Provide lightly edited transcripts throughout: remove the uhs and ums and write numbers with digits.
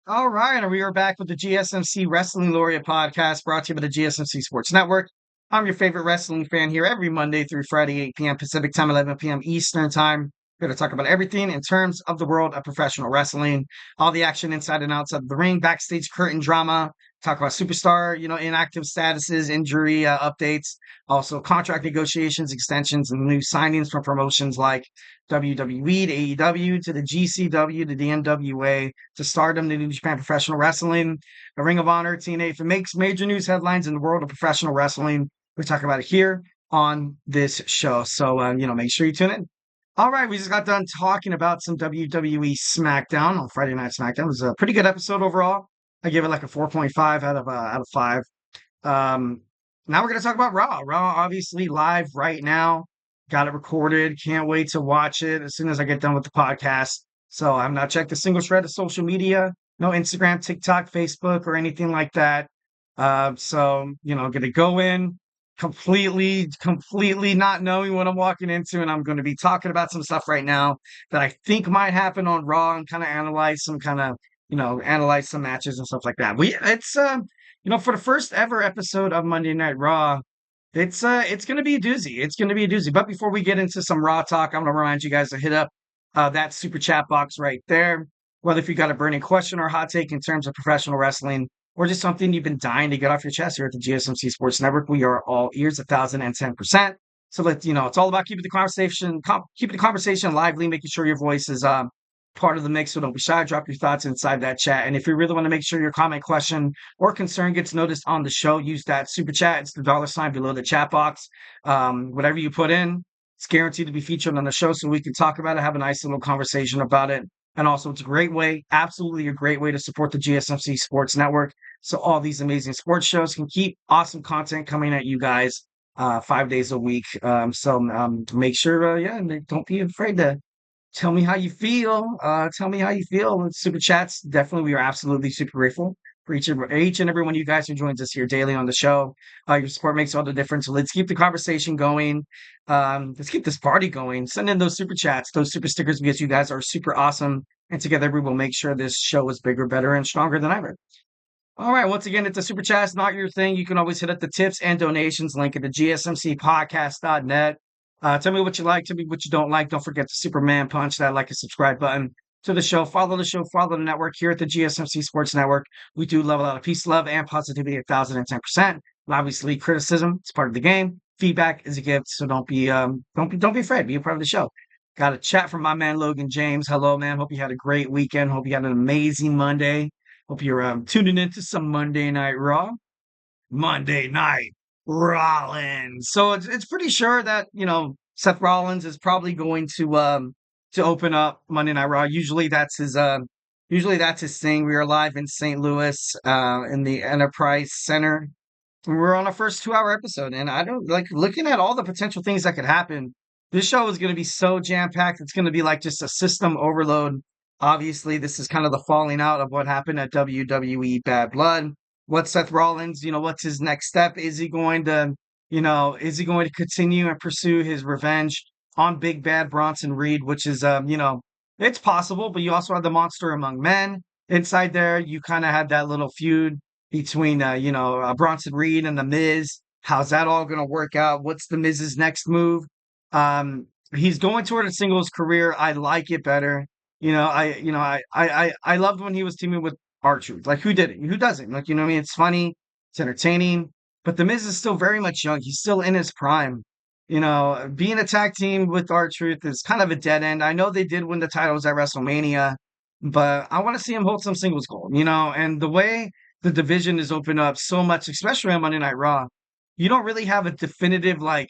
All right, and we are back with the GSMC Wrestling Laureate podcast brought to you by the GSMC Sports Network. I'm your favorite wrestling fan here every Monday through Friday, 8 p.m. Pacific time, 11 p.m. Eastern time. Here to talk about everything in terms of the world of professional wrestling, all the action inside and outside of the ring, backstage curtain drama, talk about superstar, inactive statuses, injury updates, also contract negotiations, extensions, and new signings from promotions like WWE to AEW to the GCW to the NWA to Stardom to New Japan Professional Wrestling, the Ring of Honor, TNA. If it makes major news headlines in the world of professional wrestling, we talk about it here on this show. So, make sure you tune in. All right, we just got done talking about some WWE SmackDown on Friday Night SmackDown. It was a pretty good episode overall. I gave it like a 4.5 out of 5. Now we're going to talk about Raw. Raw, obviously, live right now. Got it recorded. Can't wait to watch it as soon as I get done with the podcast. So I've not checked a single shred of social media, no Instagram, TikTok, Facebook, or anything like that. Going to go in completely not knowing what I'm walking into, and I'm going to be talking about some stuff right now that I think might happen on Raw and kind of analyze some matches and stuff like that. For the first ever episode of Monday Night Raw, it's gonna be a doozy. It's gonna be a doozy. But before we get into some Raw talk, I'm gonna remind you guys to hit up that super chat box right there. Whether if you got a burning question or hot take in terms of professional wrestling, or just something you've been dying to get off your chest here at the GSMC Sports Network, we are all ears, 1,010%. So it's all about keeping the conversation lively, making sure your voice is part of the mix. So don't be shy. Drop your thoughts inside that chat. And if you really want to make sure your comment, question, or concern gets noticed on the show, use that super chat. It's the $ below the chat box. Whatever you put in, it's guaranteed to be featured on the show so we can talk about it, have a nice little conversation about it. And also, it's a great way, absolutely a great way to support the GSMC Sports Network. So all these amazing sports shows can keep awesome content coming at you guys 5 days a week. Make sure, don't be afraid to tell me how you feel. Tell me how you feel. Super chats, definitely, we are absolutely super grateful for each and every one of you guys who joins us here daily on the show. Your support makes all the difference. So let's keep the conversation going. Let's keep this party going. Send in those super chats, those super stickers, because you guys are super awesome. And together we will make sure this show is bigger, better, and stronger than ever. All right. Once again, it's a super chat, not your thing. You can always hit up the tips and donations link at the GSMCpodcast.net. Tell me what you like. Tell me what you don't like. Don't forget to Superman punch that like and subscribe button to the show. Follow the show. Follow the network here at the GSMC Sports Network. We do love a lot of peace, love, and positivity 1,010%. Obviously, criticism is part of the game. Feedback is a gift, so don't be afraid. Be a part of the show. Got a chat from my man Logan James. Hello, man. Hope you had a great weekend. Hope you had an amazing Monday. Hope you're tuning into some Monday Night Raw. Monday Night Rollins. So it's pretty sure that Seth Rollins is probably going to open up Monday Night Raw. Usually that's his thing. We are live in St. Louis in the Enterprise Center. We're on our first 2-hour episode, and I don't like looking at all the potential things that could happen. This show is going to be so jam packed. It's going to be like just a system overload. Obviously, this is kind of the falling out of what happened at WWE Bad Blood. What's Seth Rollins? What's his next step? Is he going to continue and pursue his revenge on Big Bad Bronson Reed, which is, it's possible, but you also have the Monster Among Men inside there. You kind of had that little feud between, Bronson Reed and The Miz. How's that all going to work out? What's The Miz's next move? He's going toward a singles career. I like it better. I loved when he was teaming with R-Truth. Like, who did it? Who doesn't? Like, it's funny, it's entertaining, but The Miz is still very much young. He's still in his prime. Being a tag team with R-Truth is kind of a dead end. I know they did win the titles at WrestleMania, but I want to see him hold some singles gold, and the way the division is opened up so much, especially on Monday Night Raw, you don't really have a definitive, like,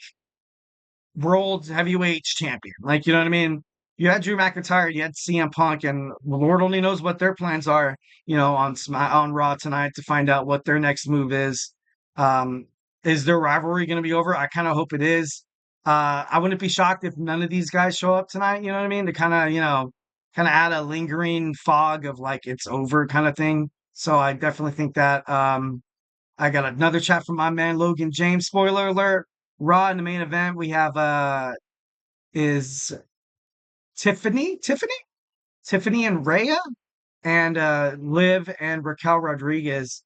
world heavyweight champion. Like, you know what I mean? You had Drew McIntyre, you had CM Punk, and Lord only knows what their plans are, on Raw tonight to find out what their next move is. Is their rivalry going to be over? I kind of hope it is. I wouldn't be shocked if none of these guys show up tonight. You know what I mean? To kind of add a lingering fog of like it's over kind of thing. So I definitely think that. I got another chat from my man Logan James. Spoiler alert: Raw in the main event, we have is Tiffany and Rhea, and Liv and Raquel Rodriguez,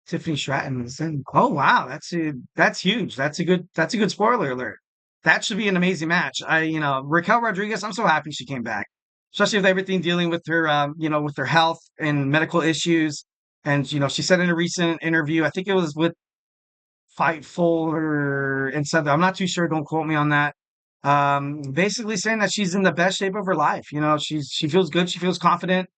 Tiffany Stratton is in. Oh wow, that's huge. That's a good spoiler alert. That should be an amazing match. Raquel Rodriguez, I'm so happy she came back, especially with everything dealing with her, with her health and medical issues. And she said in a recent interview, I think it was with Fightful and said, I'm not too sure. Don't quote me on that. Basically saying that she's in the best shape of her life. She feels good. She feels confident.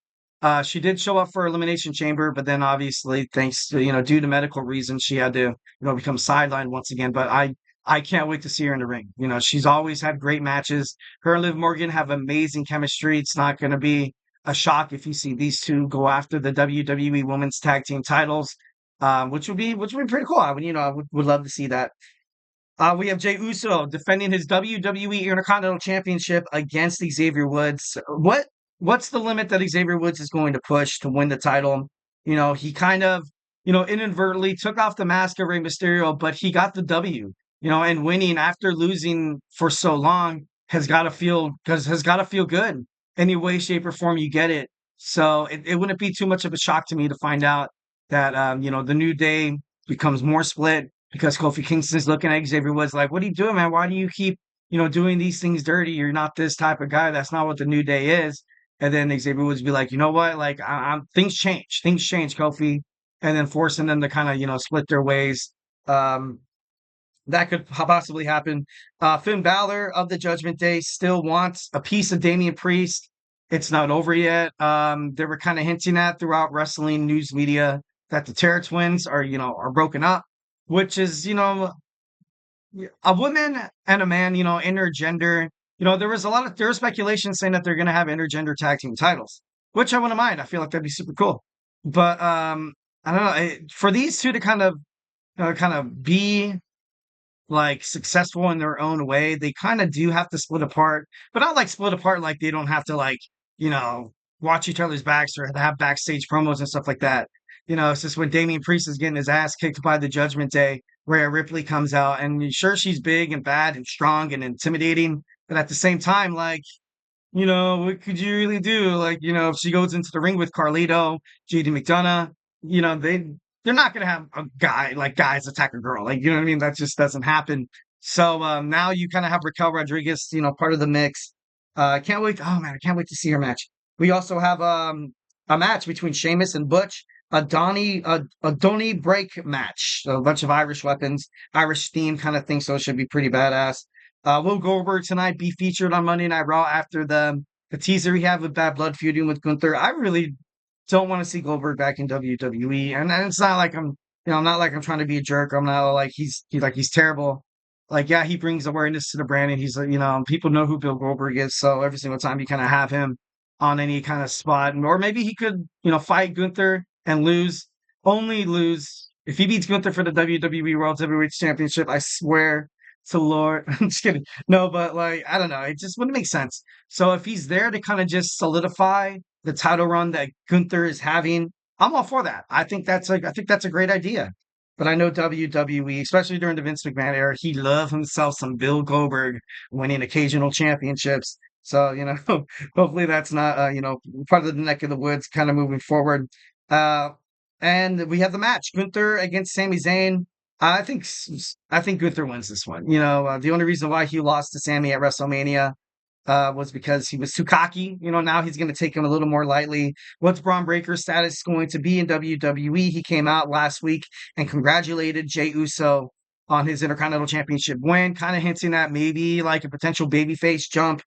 She did show up for Elimination Chamber, but then obviously, thanks to due to medical reasons, she had to become sidelined once again. But I can't wait to see her in the ring. She's always had great matches. Her and Liv Morgan have amazing chemistry. It's not going to be a shock if you see these two go after the WWE Women's Tag Team titles, which would be pretty cool. I would love to see that. We have Jey Uso defending his WWE Intercontinental Championship against Xavier Woods. What's the limit that Xavier Woods is going to push to win the title? He kind of, inadvertently took off the mask of Rey Mysterio, but he got the W. And winning after losing for so long has got to feel good. Any way, shape, or form you get it. So it wouldn't be too much of a shock to me to find out that the New Day becomes more split because Kofi Kingston's looking at Xavier Woods like, "What are you doing, man? Why do you keep doing these things dirty? You're not this type of guy. That's not what the New Day is." And then Xavier Woods be like, "You know what? Like, things change, Kofi," and then forcing them to kind of split their ways. Um, that could possibly happen. Finn Balor of the Judgment Day still wants a piece of Damian Priest. It's not over yet. They were kind of hinting at throughout wrestling news media that the Terror Twins are broken up, which is a woman and a man, intergender. There was speculation saying that they're going to have intergender tag team titles, which I wouldn't mind. I feel like that'd be super cool. But I don't know. For these two to kind of be like successful in their own way, they kind of do have to split apart, but not like split apart like they don't have to like, you know, watch each other's backs or have backstage promos and stuff like that. It's just when Damian Priest is getting his ass kicked by the Judgment Day, Rhea Ripley comes out and sure she's big and bad and strong and intimidating, but at the same time, like, what could you really do? Like, if she goes into the ring with Carlito, JD McDonough, they're not gonna have a guy like guys attack a girl. Like, you know what I mean? That just doesn't happen. So now you kind of have Raquel Rodriguez, part of the mix. I can't wait. Oh man, I can't wait to see her match. We also have a match between Sheamus and Butch, a Donny break match. So a bunch of Irish weapons, Irish theme kind of thing. So it should be pretty badass. Will Goldberg tonight be featured on Monday Night Raw after the teaser he had with Bad Blood feuding with Gunther? I really don't want to see Goldberg back in WWE, and it's not like I'm not like I'm trying to be a jerk. I'm not like he's terrible. Like, yeah, he brings awareness to the brand, and he's like, people know who Bill Goldberg is. So every single time you kind of have him on any kind of spot, or maybe he could fight Gunther and only lose if he beats Gunther for the WWE World Heavyweight Championship. I swear to Lord. I'm just kidding. No, but like, I don't know. It just wouldn't make sense. So if he's there to kind of just solidify the title run that Gunther is having, I'm all for that. I think that's a great idea. But I know WWE, especially during the Vince McMahon era, he loved himself some Bill Goldberg winning occasional championships. So, hopefully that's not, part of the neck of the woods kind of moving forward. Uh, and we have the match, Gunther against Sami Zayn. I think Gunther wins this one. The only reason why he lost to Sami at WrestleMania was because he was too cocky. Now he's going to take him a little more lightly. What's Braun Breaker's status going to be in WWE? He came out last week and congratulated Jey Uso on his Intercontinental Championship win, kind of hinting at maybe like a potential babyface jump.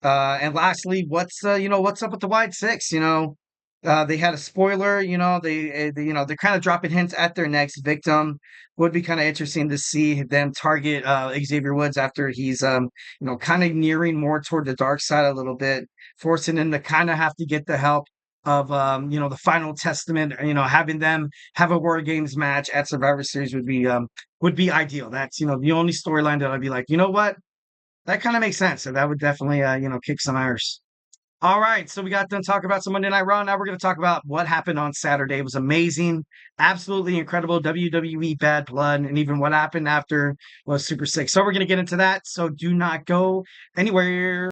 And lastly, what's up with the Wide Six? They had a spoiler. They're kind of dropping hints at their next victim. Would be kind of interesting to see them target Xavier Woods after he's kind of nearing more toward the dark side a little bit, forcing him to kind of have to get the help of the Final Testament. Having them have a War Games match at Survivor Series would be ideal. That's the only storyline that I'd be like, you know what, that kind of makes sense. So that would definitely kick some Irish. All right, so we got done talking about some Monday Night Raw. Now we're going to talk about what happened on Saturday. It was amazing, absolutely incredible. WWE Bad Blood, and even what happened after was super sick. So we're going to get into that. So do not go anywhere.